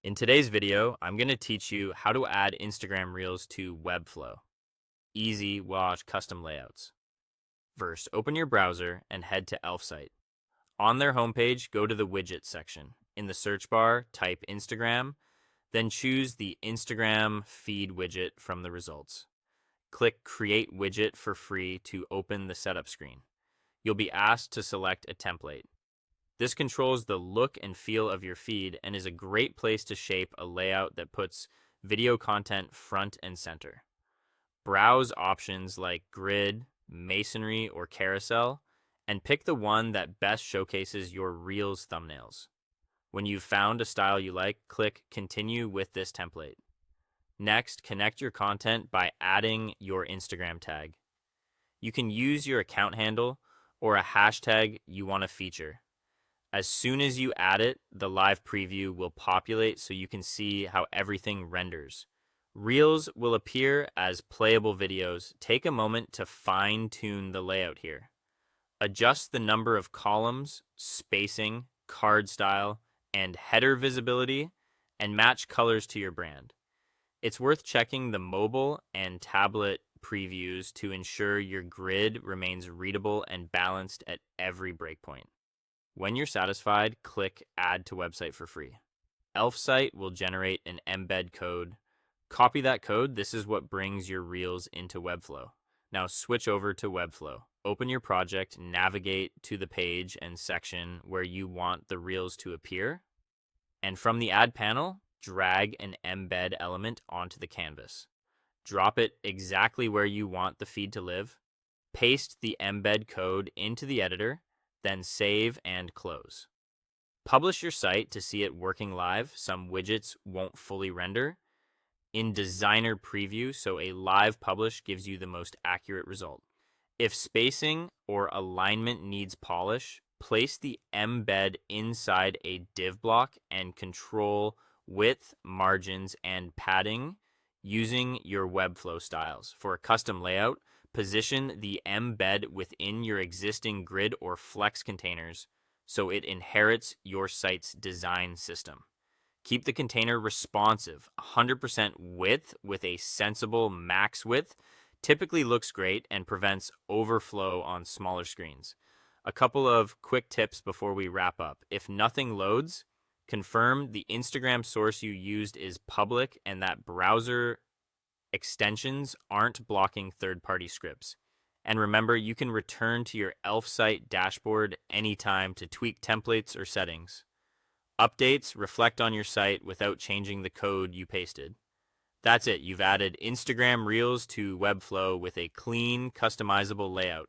In today's video, I'm going to teach you how to add Instagram Reels to Webflow. Easy watch custom layouts. First, open your browser and head to Elf site. On their homepage, go to the widgets section. In the search bar, type Instagram, then choose the Instagram feed widget from the results. Click Create Widget for free to open the setup screen. You'll be asked to select a template. This controls the look and feel of your feed and is a great place to shape a layout that puts video content front and center. Browse options like grid, masonry, or carousel, and pick the one that best showcases your Reels thumbnails. When you've found a style you like, click Continue with this template. Next, connect your content by adding your Instagram tag. You can use your account handle or a hashtag you want to feature. As soon as you add it, the live preview will populate so you can see how everything renders. Reels will appear as playable videos. Take a moment to fine-tune the layout here. Adjust the number of columns, spacing, card style, and header visibility, and match colors to your brand. It's worth checking the mobile and tablet previews to ensure your grid remains readable and balanced at every breakpoint. When you're satisfied, click Add to Website for free. Elf site will generate an embed code. Copy that code. This is what brings your Reels into Webflow. Now switch over to Webflow. Open your project, navigate to the page and section where you want the Reels to appear, and from the Add panel, drag an embed element onto the canvas. Drop it exactly where you want the feed to live. Paste the embed code into the editor, then save and close. Publish your site to see it working live. Some widgets won't fully render. In Designer Preview, so a live publish gives you the most accurate result. If spacing or alignment needs polish, place the embed inside a div block and control width, margins, and padding using your Webflow styles. For a custom layout, position the embed within your existing grid or flex containers so it inherits your site's design system. Keep the container responsive. 100% width with a sensible max width typically looks great and prevents overflow on smaller screens. A couple of quick tips before we wrap up. If nothing loads, confirm the Instagram source you used is public and that browser extensions aren't blocking third-party scripts. And remember, you can return to your Elf site dashboard anytime to tweak templates or settings. Updates reflect on your site without changing the code you pasted. That's it. You've added Instagram Reels to Webflow with a clean, customizable layout.